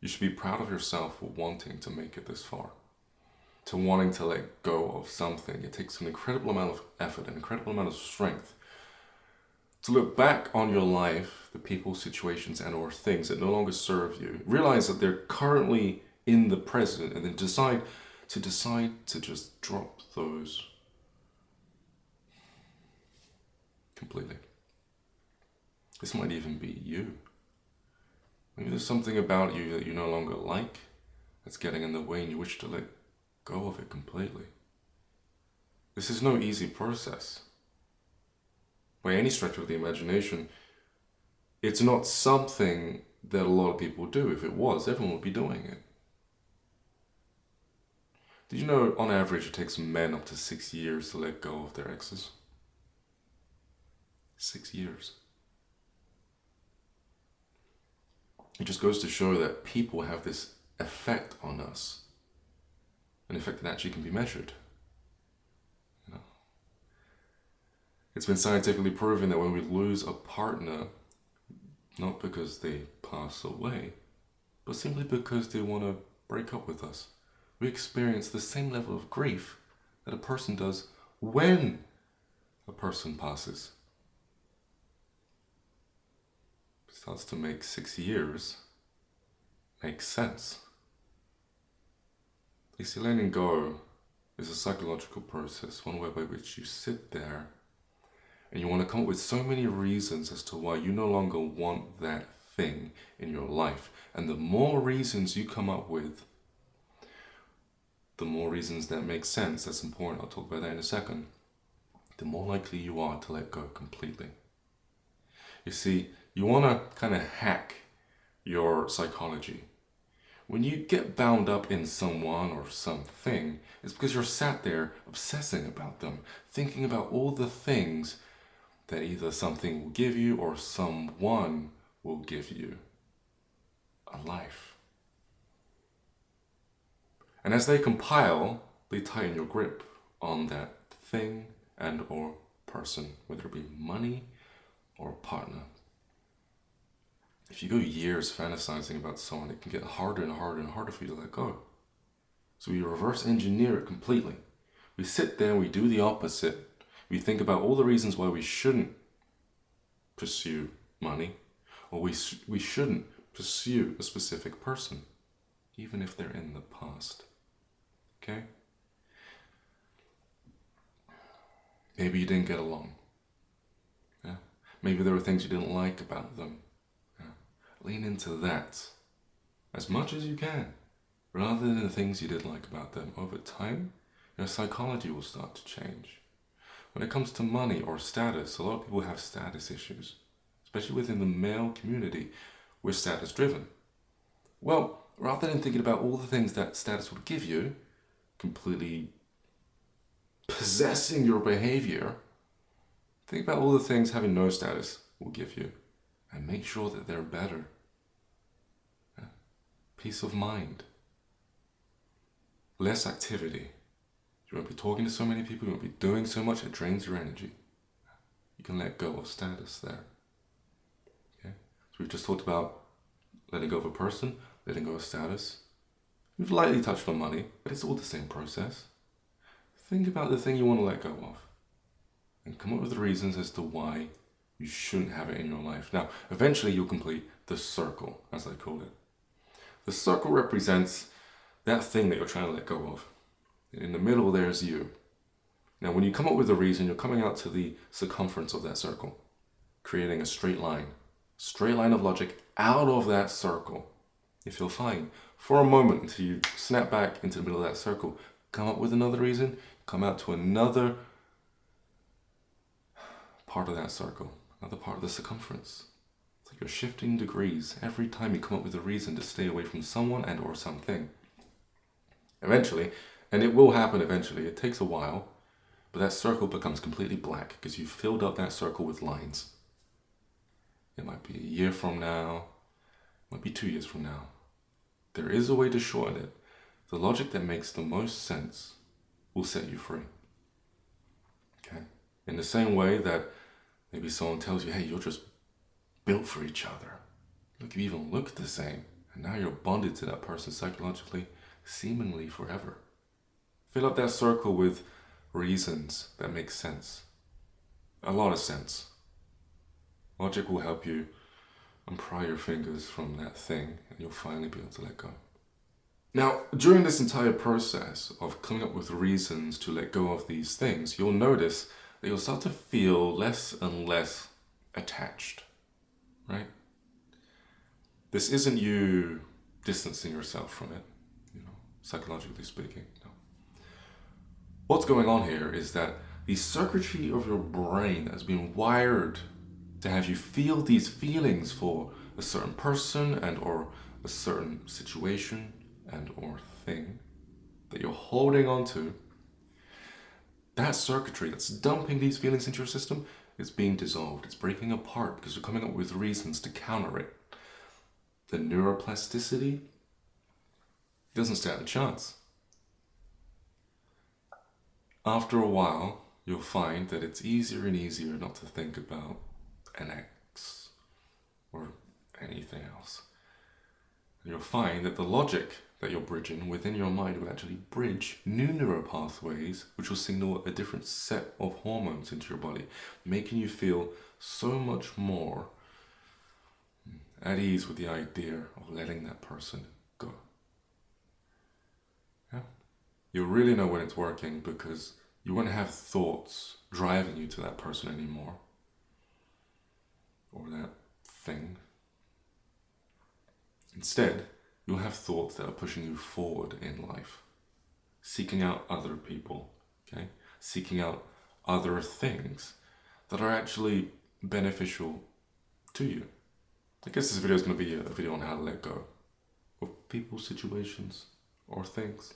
You should be proud of yourself for wanting to make it this far, to wanting to let go of something. It takes an incredible amount of effort, an incredible amount of strength to look back on your life, the people, situations, and or things that no longer serve you. Realize that they're currently in the present, and then decide to just drop those completely. This might even be you. Maybe there's something about you that you no longer like that's getting in the way and you wish to let go of it completely. This is no easy process. By any stretch of the imagination, it's not something that a lot of people do. If it was, everyone would be doing it. Did you know on average it takes men up to 6 years to let go of their exes? 6 years. It just goes to show that people have this effect on us. An effect that actually can be measured. You know? It's been scientifically proven that when we lose a partner, not because they pass away, but simply because they want to break up with us, we experience the same level of grief that a person does when a person passes. It starts to make 6 years make sense. You see, letting go is a psychological process, one way by which you sit there and you want to come up with so many reasons as to why you no longer want that thing in your life. And the more reasons you come up with, the more reasons that make sense, that's important, I'll talk about that in a second, the more likely you are to let go completely. You see, you want to kind of hack your psychology. When you get bound up in someone or something, it's because you're sat there obsessing about them, thinking about all the things that either something will give you or someone will give you. A life. And as they compile, they tighten your grip on that thing and or person, whether it be money or a partner. If you go years fantasizing about someone, it can get harder and harder and harder for you to let go. So we reverse engineer it completely. We sit there and we do the opposite. We think about all the reasons why we shouldn't pursue money, or we shouldn't pursue a specific person, even if they're in the past. Okay? Maybe you didn't get along. Yeah? Maybe there were things you didn't like about them. Lean into that as much as you can, rather than the things you did like about them. Over time, your psychology will start to change. When it comes to money or status, a lot of people have status issues, especially within the male community. We're status driven. Well, rather than thinking about all the things that status would give you, completely possessing your behavior, think about all the things having no status will give you. And make sure that they're better. Peace of mind. Less activity. You won't be talking to so many people, you won't be doing so much, it drains your energy. You can let go of status there. Okay? So we've just talked about letting go of a person, letting go of status. We've lightly touched on money, but it's all the same process. Think about the thing you want to let go of. And come up with the reasons as to why you shouldn't have it in your life. Now, eventually you'll complete the circle, as I call it. The circle represents that thing that you're trying to let go of. In the middle, there's you. Now, when you come up with a reason, you're coming out to the circumference of that circle, creating a straight line of logic out of that circle. You feel fine for a moment until you snap back into the middle of that circle, come up with another reason, come out to another part of that circle. Another part of the circumference. It's like you're shifting degrees every time you come up with a reason to stay away from someone and or something. Eventually, and it will happen eventually, it takes a while, but that circle becomes completely black because you've filled up that circle with lines. It might be a year from now, it might be 2 years from now. There is a way to shorten it. The logic that makes the most sense will set you free. Okay? In the same way that maybe someone tells you, hey, you're just built for each other. Look, you even look the same. And now you're bonded to that person psychologically, seemingly forever. Fill up that circle with reasons that make sense. A lot of sense. Logic will help you unpry your fingers from that thing and you'll finally be able to let go. Now, during this entire process of coming up with reasons to let go of these things, you'll notice that you'll start to feel less and less attached, right? This isn't you distancing yourself from it, psychologically speaking. No. What's going on here is that the circuitry of your brain has been wired to have you feel these feelings for a certain person and or a certain situation and or thing that you're holding on to. That circuitry that's dumping these feelings into your system is being dissolved. It's breaking apart because you're coming up with reasons to counter it. The neuroplasticity doesn't stand a chance. After a while, you'll find that it's easier and easier not to think about an ex or anything else. And you'll find that the logic that you're bridging within your mind will actually bridge new neural pathways, which will signal a different set of hormones into your body, making you feel so much more at ease with the idea of letting that person go. Yeah? You'll really know when it's working because you won't have thoughts driving you to that person anymore or that thing. Instead, you'll have thoughts that are pushing you forward in life, seeking out other people, okay? Seeking out other things that are actually beneficial to you. I guess this video is going to be a video on how to let go of people, situations, or things.